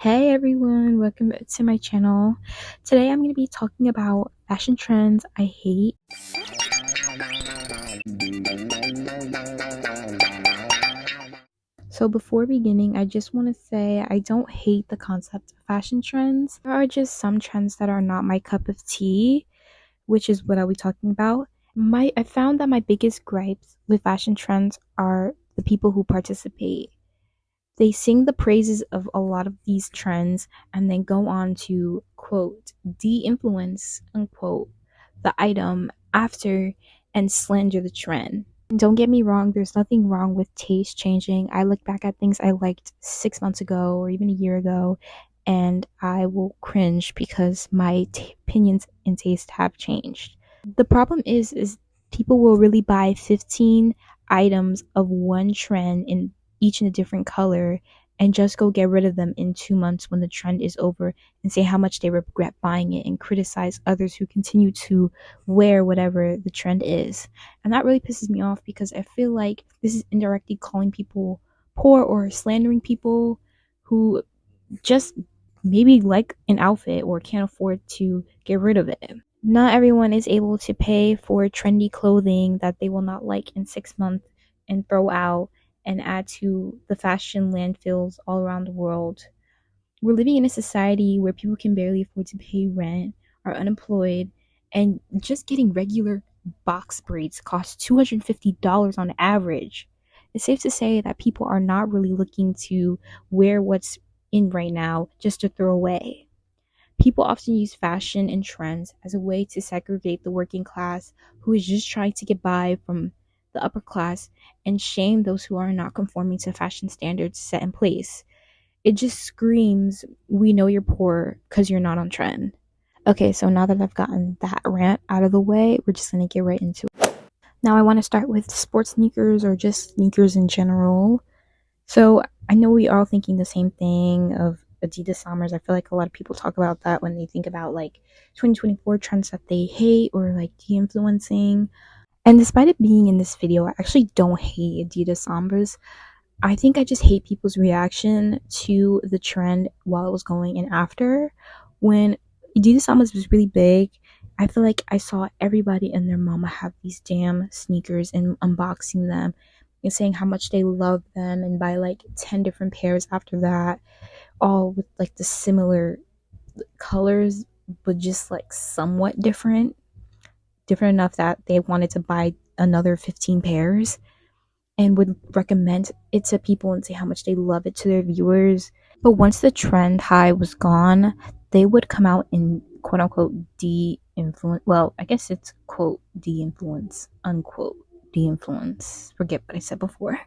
Hey everyone, welcome back to my channel. Today I'm going to be talking about fashion trends I hate. So before beginning, I just want to say I don't hate the concept of fashion trends. There are just some trends that are not my cup of tea, which is what I'll be talking about. I found that my biggest gripes with fashion trends are the people who participate. They sing the praises of a lot of these trends and then go on to, quote, de-influence, unquote, the item after and slander the trend. And don't get me wrong, there's nothing wrong with taste changing. I look back at things I liked 6 months ago or even a year ago, and I will cringe because my opinions and taste have changed. The problem is people will really buy 15 items of one trend in each in a different color and just go get rid of them in 2 months when the trend is over and say how much they regret buying it and criticize others who continue to wear whatever the trend is. And that really pisses me off because I feel like this is indirectly calling people poor or slandering people who just maybe like an outfit or can't afford to get rid of it. Not everyone is able to pay for trendy clothing that they will not like in 6 months and throw out and add to the fashion landfills all around the world. We're living in a society where people can barely afford to pay rent, are unemployed, and just getting regular box braids costs $250 on average. It's safe to say that people are not really looking to wear what's in right now just to throw away. People often use fashion and trends as a way to segregate the working class who is just trying to get by from the upper class and shame those who are not conforming to fashion standards set in place. It just screams, we know you're poor because you're not on trend. Okay, so now that I've gotten that rant out of the way, we're just going to get right into it. Now I want to start with sports sneakers or just sneakers in general. So I know we are all thinking the same thing of Adidas Sommers. I feel like a lot of people talk about that when they think about like 2024 trends that they hate or like de-influencing. And despite it being in this video, I actually don't hate Adidas Sombras. I think I just hate people's reaction to the trend while it was going and after. When Adidas Sombras was really big, I feel like I saw everybody and their mama have these damn sneakers and unboxing them and saying how much they love them and buy like 10 different pairs after that, all with like the similar colors but just like somewhat different enough that they wanted to buy another 15 pairs and would recommend it to people and say how much they love it to their viewers. But once the trend high was gone, they would come out and quote unquote de-influence. Well, I guess it's quote de-influence, unquote de-influence. Forget what I said before.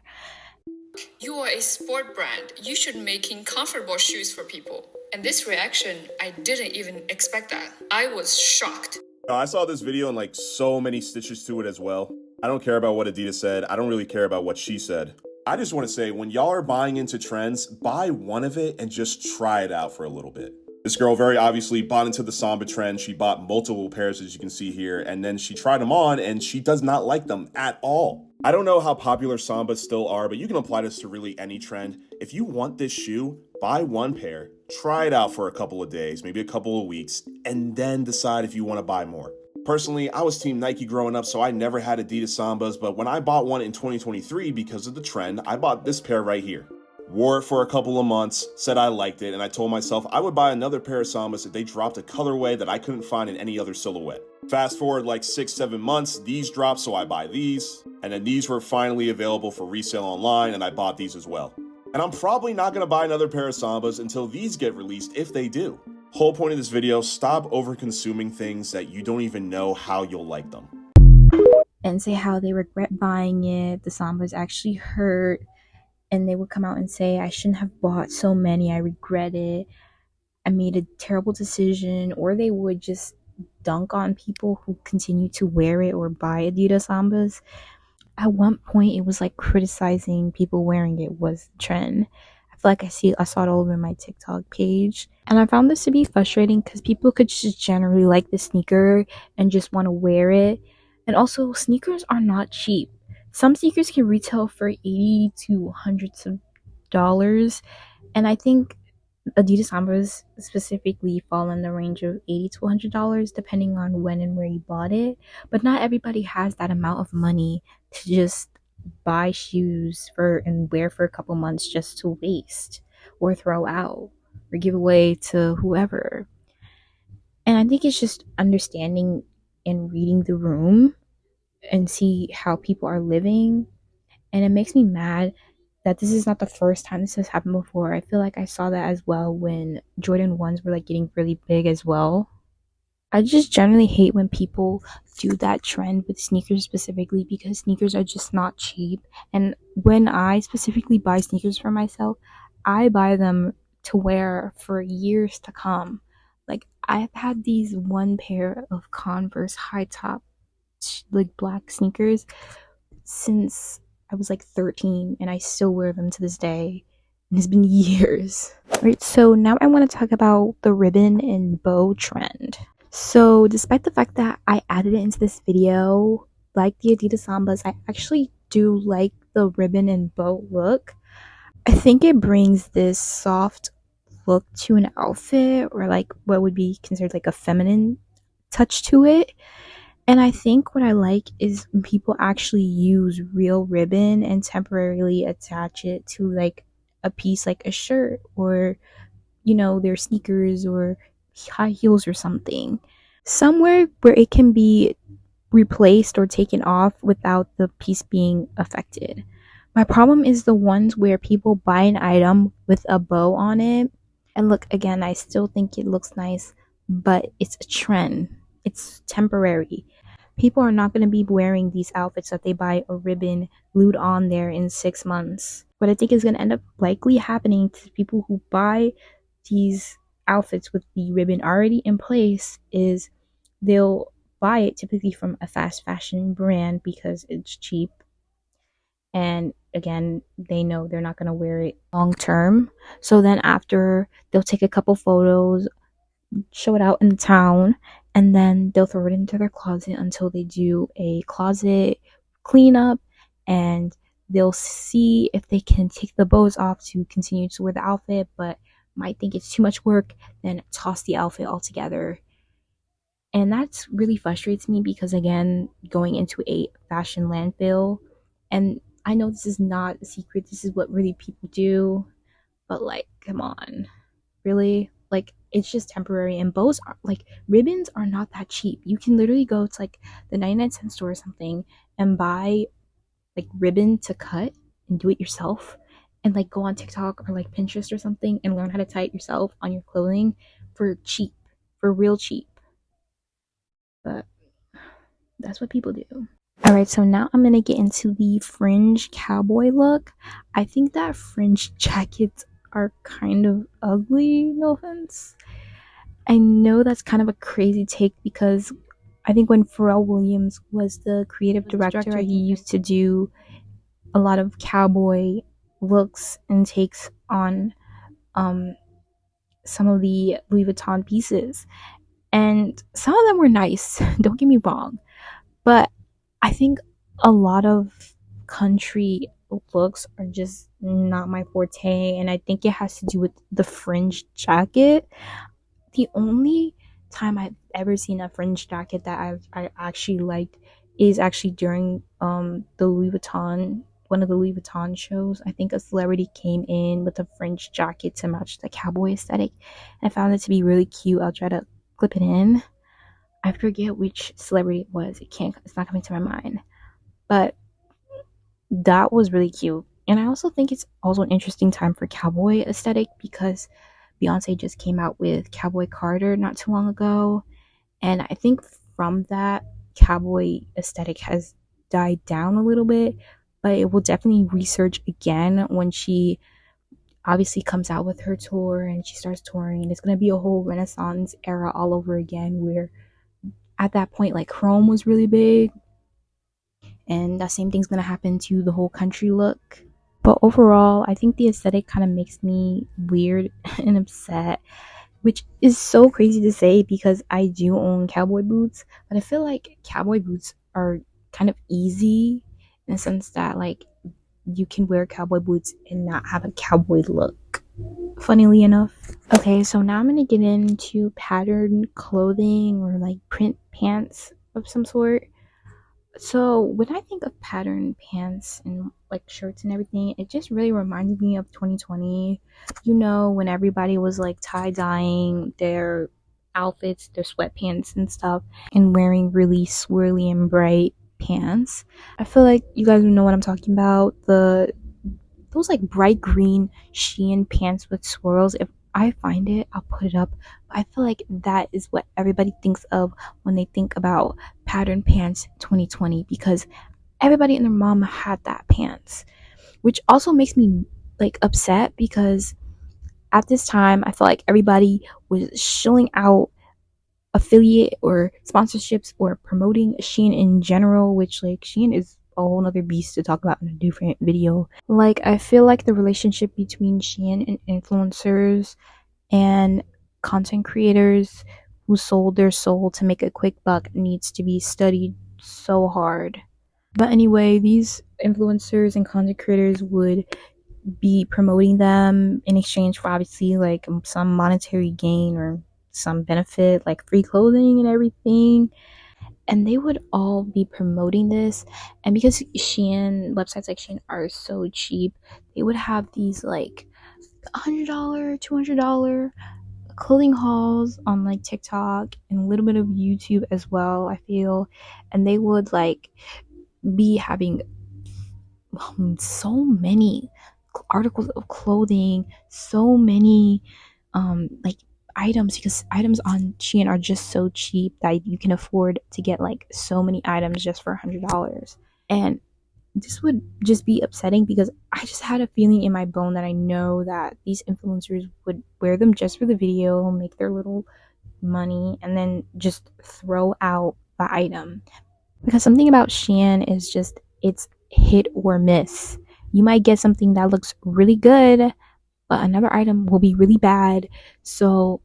You are a sport brand. You should making comfortable shoes for people. And this reaction, I didn't even expect that. I was shocked. I saw this video and like so many stitches to it as well. I don't care about what Adidas said. I don't really care about what she said. I just want to say, when y'all are buying into trends, buy one of it and just try it out for a little bit. This girl very obviously bought into the Samba trend. She bought multiple pairs, as you can see here, and then she tried them on and she does not like them at all. I don't know how popular Sambas still are, but you can apply this to really any trend. If you want this shoe, buy one pair, try it out for a couple of days, maybe a couple of weeks, and then decide if you want to buy more. Personally, I was Team Nike growing up, so I never had Adidas Sambas, but when I bought one in 2023 because of the trend, I bought this pair right here. Wore it for a couple of months, said I liked it, and I told myself I would buy another pair of Sambas if they dropped a colorway that I couldn't find in any other silhouette. Fast forward like 6-7 months, these dropped, so I buy these, and then these were finally available for resale online, and I bought these as well. And I'm probably not going to buy another pair of Sambas until these get released, if they do. Whole point of this video, stop over-consuming things that you don't even know how you'll like them. And say how they regret buying it, the Sambas actually hurt, and they would come out and say, I shouldn't have bought so many, I regret it, I made a terrible decision. Or they would just dunk on people who continue to wear it or buy Adidas Sambas. At one point, it was like criticizing people wearing it was the trend. I feel like I saw it all over my TikTok page, and I found this to be frustrating because people could just generally like the sneaker and just want to wear it. And also, sneakers are not cheap. Some sneakers can retail for $80 to hundreds of dollars, and I think Adidas Sambas specifically fall in the range of $80 to $100 depending on when and where you bought it. But not everybody has that amount of money to just buy shoes for and wear for a couple months just to waste or throw out or give away to whoever. And I think it's just understanding and reading the room and see how people are living. And it makes me mad that this is not the first time this has happened before. I feel like I saw that as well when Jordan 1s were like getting really big as well. I just generally hate when people do that trend with sneakers specifically because sneakers are just not cheap. And when I specifically buy sneakers for myself, I buy them to wear for years to come. Like I've had these one pair of Converse high top like black sneakers since I was like 13 and I still wear them to this day. And it's been years. Right, so now I want to talk about the ribbon and bow trend. So, despite the fact that I added it into this video, like the Adidas Sambas, I actually do like the ribbon and bow look. I think it brings this soft look to an outfit, or like what would be considered like a feminine touch to it. And I think what I like is when people actually use real ribbon and temporarily attach it to like a piece like a shirt or, their sneakers or high heels or something. Somewhere where it can be replaced or taken off without the piece being affected. My problem is the ones where people buy an item with a bow on it. And look, again, I still think it looks nice, but it's a trend. It's temporary. People are not going to be wearing these outfits that they buy a ribbon glued on there in 6 months. What I think is going to end up likely happening to people who buy these outfits with the ribbon already in place is they'll buy it typically from a fast fashion brand because it's cheap, and again they know they're not going to wear it long term. So then after, they'll take a couple photos, show it out in the town, and then they'll throw it into their closet until they do a closet cleanup, and they'll see if they can take the bows off to continue to wear the outfit, but might think it's too much work, then toss the outfit altogether. And that really frustrates me because, again, going into a fashion landfill, and I know this is not a secret, this is what really people do, but like, come on, really? Like, it's just temporary. And bows are like, ribbons are not that cheap. You can literally go to like the 99-cent store or something and buy like ribbon to cut and do it yourself, and like go on TikTok or like Pinterest or something and learn how to tie it yourself on your clothing for cheap, for real cheap. But that's what people do. All right, so now I'm gonna get into the fringe cowboy look. I think that fringe jackets are kind of ugly, no offense. I know that's kind of a crazy take because I think when Pharrell Williams was the creative director, he used to do a lot of cowboy looks and takes on some of the Louis Vuitton pieces. And some of them were nice, don't get me wrong. But I think a lot of country looks are just not my forte, and I think it has to do with the fringe jacket. The only time I've ever seen a fringe jacket that I actually liked is actually during the Louis Vuitton, one of the Louis Vuitton shows. I think a celebrity came in with a fringe jacket to match the cowboy aesthetic, and I found it to be really cute. I'll try to clip it in. I forget which celebrity it was. It's not coming to my mind. But that was really cute. And I also think it's also an interesting time for cowboy aesthetic because Beyonce just came out with Cowboy Carter not too long ago. And I think from that, cowboy aesthetic has died down a little bit, but it will definitely resurge again when she obviously comes out with her tour and she starts touring. And it's going to be a whole Renaissance era all over again where at that point, like, chrome was really big, and that same thing's gonna happen to the whole country look. But overall, I think the aesthetic kind of makes me weird and upset, which is so crazy to say because I do own cowboy boots, but I feel like cowboy boots are kind of easy in the sense that like you can wear cowboy boots and not have a cowboy look. funnily enough. Okay, so now I'm gonna get into pattern clothing or like print pants of some sort. So when I think of pattern pants and like shirts and everything, it just really reminds me of 2020. You know, when everybody was like tie dyeing their outfits, their sweatpants and stuff, and wearing really swirly and bright pants. I feel like you guys know what I'm talking about. Those like bright green Shein pants with swirls. If I find it, I'll put it up. I feel like that is what everybody thinks of when they think about pattern pants 2020 because everybody and their mom had that pants, which also makes me like upset because at this time I feel like everybody was shilling out affiliate or sponsorships or promoting Shein in general, which like Shein is a whole nother beast to talk about in a different video. Like I feel like the relationship between Shein and influencers and content creators who sold their soul to make a quick buck needs to be studied so hard. But anyway, these influencers and content creators would be promoting them in exchange for obviously like some monetary gain or some benefit like free clothing and everything, and they would all be promoting this. And because Shein websites like Shein are so cheap, they would have these like $100 $200 clothing hauls on like TikTok and a little bit of YouTube as well, I feel. And they would like be having so many articles of clothing, so many like items, because items on Shein are just so cheap that you can afford to get like so many items just for $100. And this would just be upsetting because I just had a feeling in my bone that I know that these influencers would wear them just for the video, make their little money, and then just throw out the item. Because something about Shein is just it's hit or miss. You might get something that looks really good, but another item will be really bad. So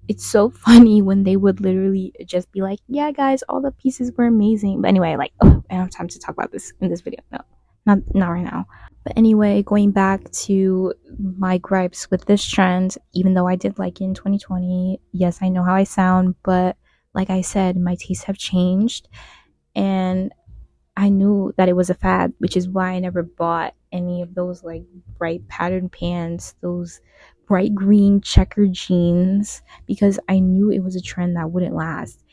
it's so funny when they would literally just be like, "Yeah, guys, all the pieces were amazing." But anyway, like, oh, I don't have time to talk about this in this video. No, not right now. But anyway, going back to my gripes with this trend, even though I did like it in 2020, yes, I know how I sound, but like I said, my tastes have changed, and I knew that it was a fad, which is why I never bought any of those like bright pattern pants, those bright green checker jeans, because I knew it was a trend that wouldn't last.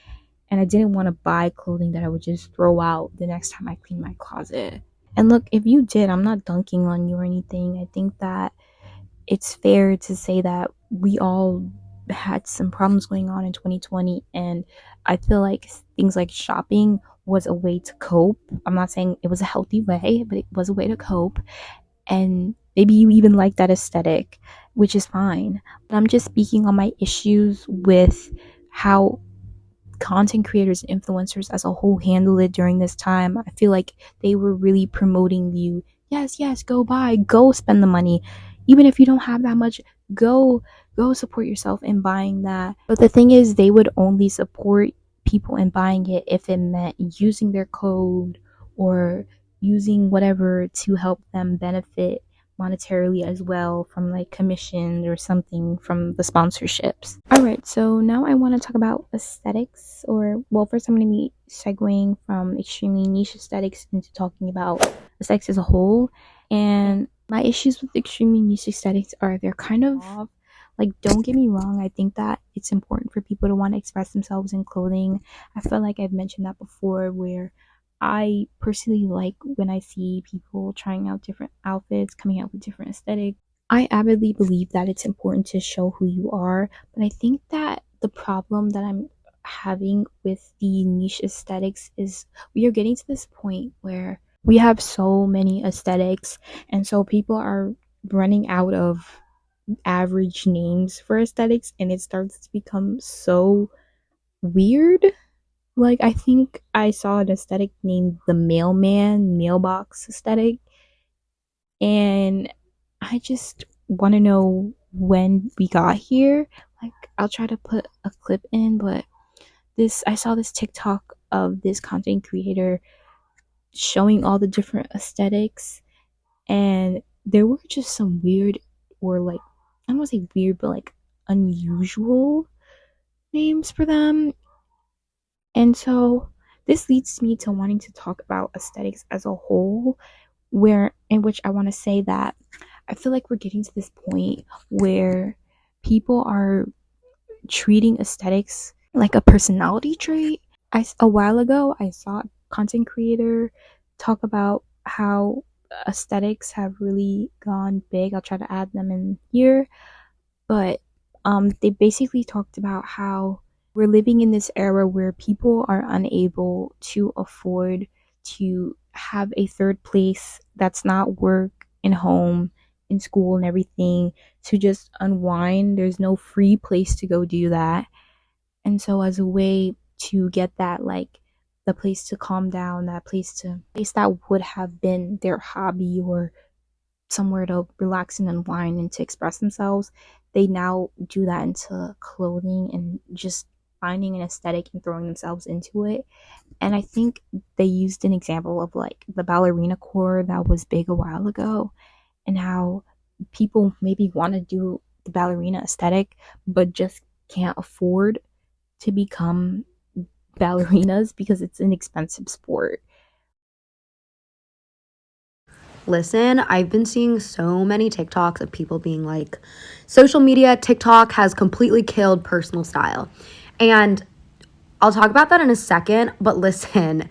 And I didn't want to buy clothing that I would just throw out the next time I clean my closet. And look, if you did, I'm not dunking on you or anything. I think that it's fair to say that we all had some problems going on in 2020, and I feel like things like shopping was a way to cope. I'm not saying it was a healthy way, but it was a way to cope, and maybe you even like that aesthetic, which is fine. But I'm just speaking on my issues with how content creators and influencers as a whole handle it during this time. I feel like they were really promoting you. Yes, yes, go buy, go spend the money. Even if you don't have that much, go support yourself in buying that. But the thing is, they would only support people in buying it if it meant using their code or using whatever to help them benefit monetarily as well from like commissions or something from the sponsorships. All right, so now I want to talk about aesthetics, or well, first I'm going to be segueing from extremely niche aesthetics into talking about aesthetics as a whole. And my issues with extremely niche aesthetics are they're kind of like, don't get me wrong, I think that it's important for people to want to express themselves in clothing. I feel like I've mentioned that before, where I personally like when I see people trying out different outfits, coming out with different aesthetics. I avidly believe that it's important to show who you are, but I think that the problem that I'm having with the niche aesthetics is we are getting to this point where we have so many aesthetics, and so people are running out of average names for aesthetics, and it starts to become so weird. Like, I think I saw an aesthetic named the mailman mailbox aesthetic, and I just want to know when we got here. Like, I'll try to put a clip in, but I saw this TikTok of this content creator showing all the different aesthetics, and there were just some weird or like I don't want to say weird, but like unusual names for them. And so this leads me to wanting to talk about aesthetics as a whole, where in which I want to say that I feel like we're getting to this point where people are treating aesthetics like a personality trait. A while ago I saw a content creator talk about how aesthetics have really gone big. I'll try to add them in here, but they basically talked about how we're living in this era where people are unable to afford to have a third place that's not work and home and school and everything to just unwind. There's no free place to go do that. And so as a way to get that, like the place to calm down, that place that would have been their hobby or somewhere to relax and unwind and to express themselves, they now do that into clothing and just finding an aesthetic and throwing themselves into it. And I think they used an example of like the ballerina core that was big a while ago, and how people maybe want to do the ballerina aesthetic but just can't afford to become ballerinas because it's an expensive sport. Listen, I've been seeing so many TikToks of people being like, social media, TikTok has completely killed personal style. And I'll talk about that in a second, but listen,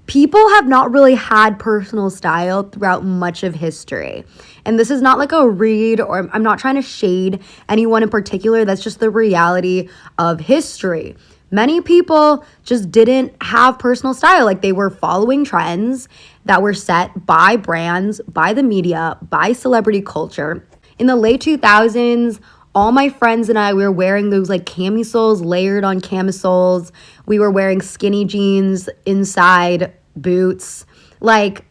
people have not really had personal style throughout much of history. And this is not like a read, or I'm not trying to shade anyone in particular. That's just the reality of history. Many people just didn't have personal style. Like, they were following trends that were set by brands, by the media, by celebrity culture. In the late 2000s, all my friends and I, we were wearing those like camisoles layered on camisoles. We were wearing skinny jeans inside boots. Like,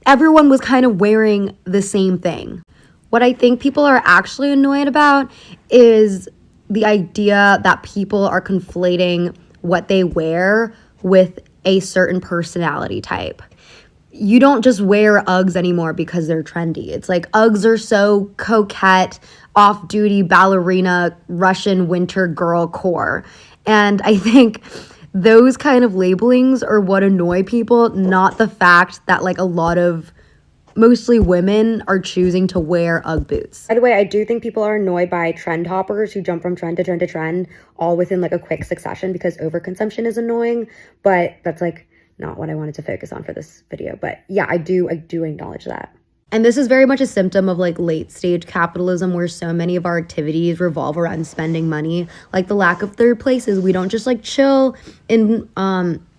everyone was kind of wearing the same thing. What I think people are actually annoyed about is the idea that people are conflating what they wear with a certain personality type. You don't just wear Uggs anymore because they're trendy. It's like Uggs are so coquette, off-duty ballerina, Russian winter girl core. And I think those kind of labelings are what annoy people, not the fact that like a lot of mostly women are choosing to wear Ugg boots. By the way, I do think people are annoyed by trend hoppers who jump from trend to trend to trend all within like a quick succession, because overconsumption is annoying, but that's like not what I wanted to focus on for this video. But yeah, I do acknowledge that. And this is very much a symptom of like late stage capitalism, where so many of our activities revolve around spending money. Like the lack of third places. We don't just like chill in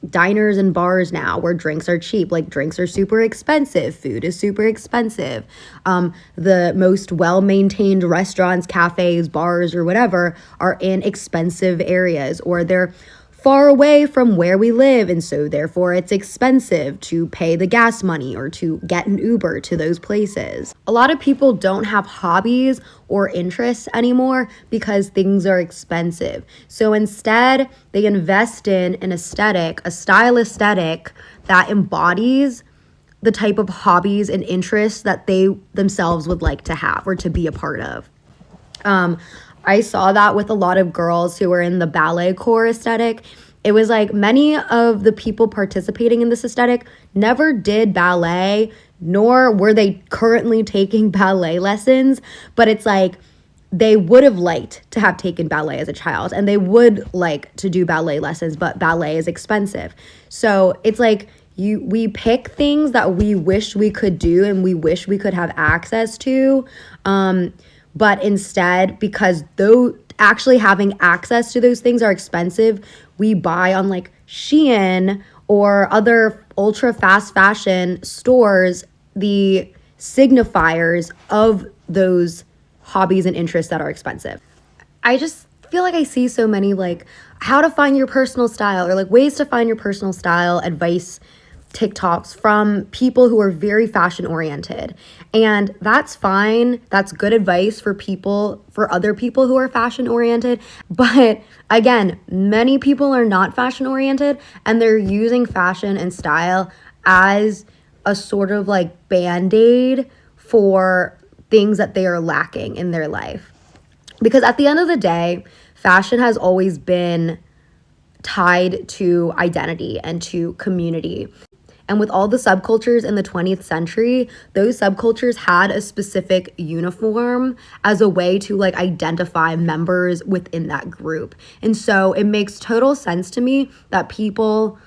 diners and bars now where drinks are cheap. Like, drinks are super expensive. Food is super expensive. The most well-maintained restaurants, cafes, bars, or whatever are in expensive areas, or they're far away from where we live, and so therefore it's expensive to pay the gas money or to get an Uber to those places. A lot of people don't have hobbies or interests anymore because things are expensive. So instead, they invest in an aesthetic, a style aesthetic that embodies the type of hobbies and interests that they themselves would like to have or to be a part of. I saw that with a lot of girls who were in the ballet core aesthetic. It was like many of the people participating in this aesthetic never did ballet, nor were they currently taking ballet lessons. But it's like they would have liked to have taken ballet as a child, and they would like to do ballet lessons, but ballet is expensive. So it's like we pick things that we wish we could do and we wish we could have access to. But instead, because though actually having access to those things are expensive, we buy on like Shein or other ultra fast fashion stores the signifiers of those hobbies and interests that are expensive. I just feel like I see so many like how to find your personal style, or like ways to find your personal style advice TikToks from people who are very fashion oriented. And that's fine. That's good advice for other people who are fashion oriented. But again, many people are not fashion oriented, and they're using fashion and style as a sort of like band-aid for things that they are lacking in their life. Because at the end of the day, fashion has always been tied to identity and to community. And with all the subcultures in the 20th century, those subcultures had a specific uniform as a way to like identify members within that group. And so it makes total sense to me that people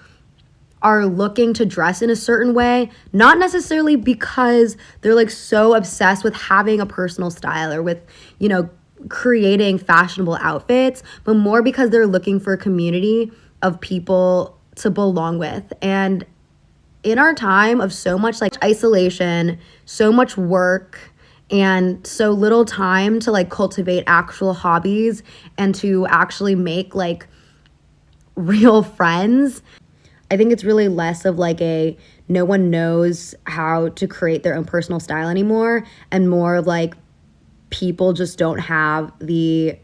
are looking to dress in a certain way, not necessarily because they're like so obsessed with having a personal style or with, you know, creating fashionable outfits, but more because they're looking for a community of people to belong with. And in our time of so much like isolation, so much work, and so little time to like cultivate actual hobbies and to actually make like real friends, I think it's really less of like a no one knows how to create their own personal style anymore, and more of like people just don't have the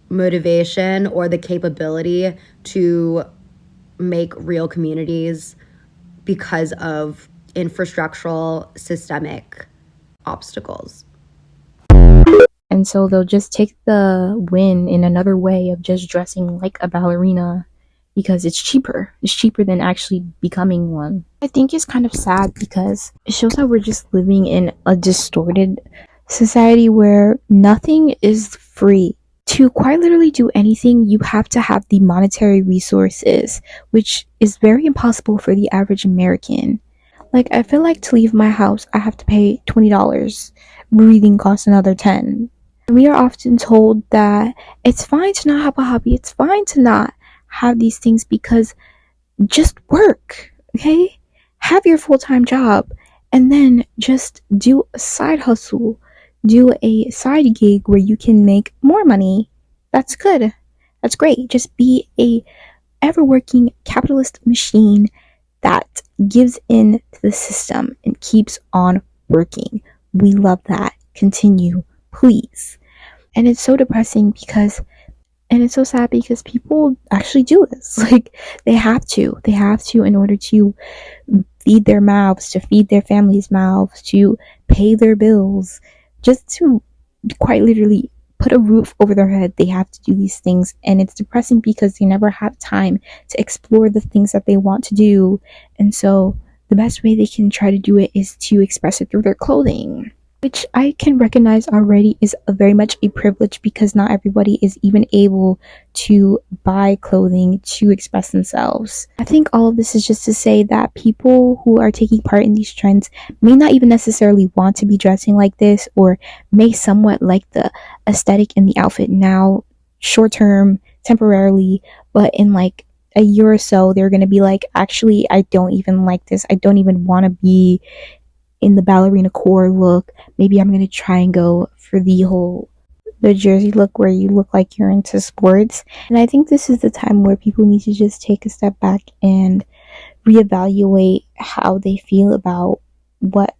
motivation or the capability to make real communities because of infrastructural systemic obstacles. And so they'll just take the win in another way of just dressing like a ballerina because it's cheaper. It's cheaper than actually becoming one. I think it's kind of sad because it shows how we're just living in a distorted society where nothing is free. To quite literally do anything, you have to have the monetary resources, which is very impossible for the average American. Like, I feel like to leave my house, I have to pay $20. Breathing costs another 10. We are often told that it's fine to not have a hobby. It's fine to not have these things because just work, okay? Have your full-time job and then just do a side hustle. Do a side gig where you can make more money. That's good. That's great. Just be a ever-working capitalist machine that gives in to the system and keeps on working. We love that. Continue, please. And it's so depressing because, and it's so sad because people actually do this. Like, they have to. They have to in order to feed their mouths, to feed their families' mouths, to pay their bills, just to quite literally put a roof over their head. They have to do these things, and it's depressing because they never have time to explore the things that they want to do. And so the best way they can try to do it is to express it through their clothing, which I can recognize already is very much a privilege because not everybody is even able to buy clothing to express themselves. I think all of this is just to say that people who are taking part in these trends may not even necessarily want to be dressing like this, or may somewhat like the aesthetic in the outfit now, short term, temporarily, but in like a year or so, they're going to be like, actually, I don't even like this. I don't even want to be in the ballerina core look. Maybe I'm gonna try and go for the jersey look where you look like you're into sports. And I think this is the time where people need to just take a step back and reevaluate how they feel about what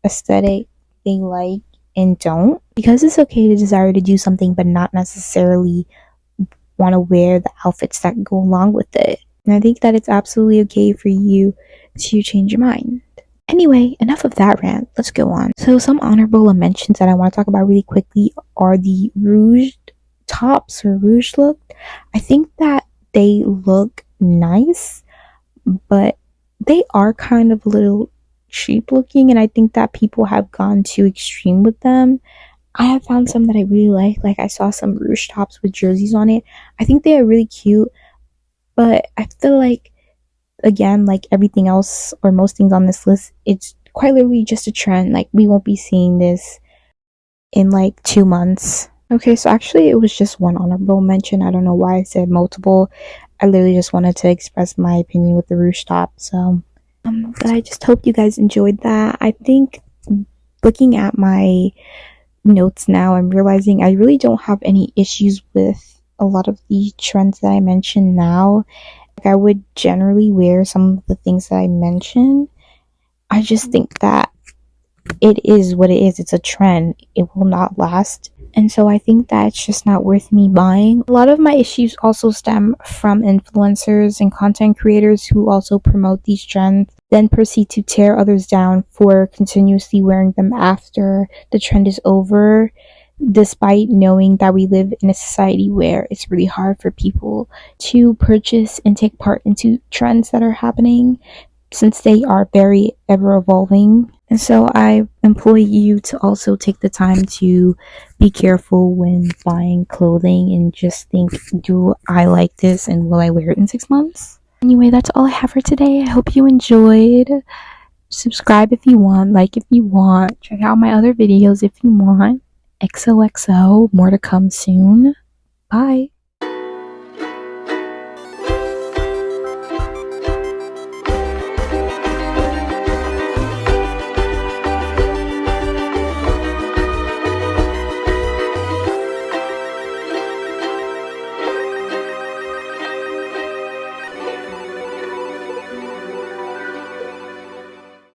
aesthetic they like and don't. Because it's okay to desire to do something but not necessarily want to wear the outfits that go along with it. And I think that it's absolutely okay for you to change your mind. Anyway, enough of that rant. Let's go on. So some honorable mentions that I want to talk about really quickly are the rouge tops or rouge look. I think that they look nice, but they are kind of a little cheap looking, and I think that people have gone too extreme with them. I have found some that I really like. Like, I saw some rouge tops with jerseys on it. I think they are really cute, but I feel like, again, like everything else or most things on this list, it's quite literally just a trend. Like, we won't be seeing this in like 2 months. Okay, so actually it was just one honorable mention. I don't know why I said multiple. I literally just wanted to express my opinion with the rouge top. So but I just hope you guys enjoyed that. I think looking at my notes now, I'm realizing I really don't have any issues with a lot of the trends that I mentioned now. I would generally wear some of the things that I mentioned. I just think that it is what it is. It's a trend. It will not last. And so I think that it's just not worth me buying. A lot of my issues also stem from influencers and content creators who also promote these trends. then proceed to tear others down for continuously wearing them after the trend is over, despite knowing that we live in a society where it's really hard for people to purchase and take part into trends that are happening since they are very ever evolving. And so I implore you to also take the time to be careful when buying clothing and just think, do I like this and will I wear it in 6 months? Anyway, that's all I have for today. I hope you enjoyed. Subscribe if you want, like if you want, check out my other videos if you want. XOXO, more to come soon. Bye.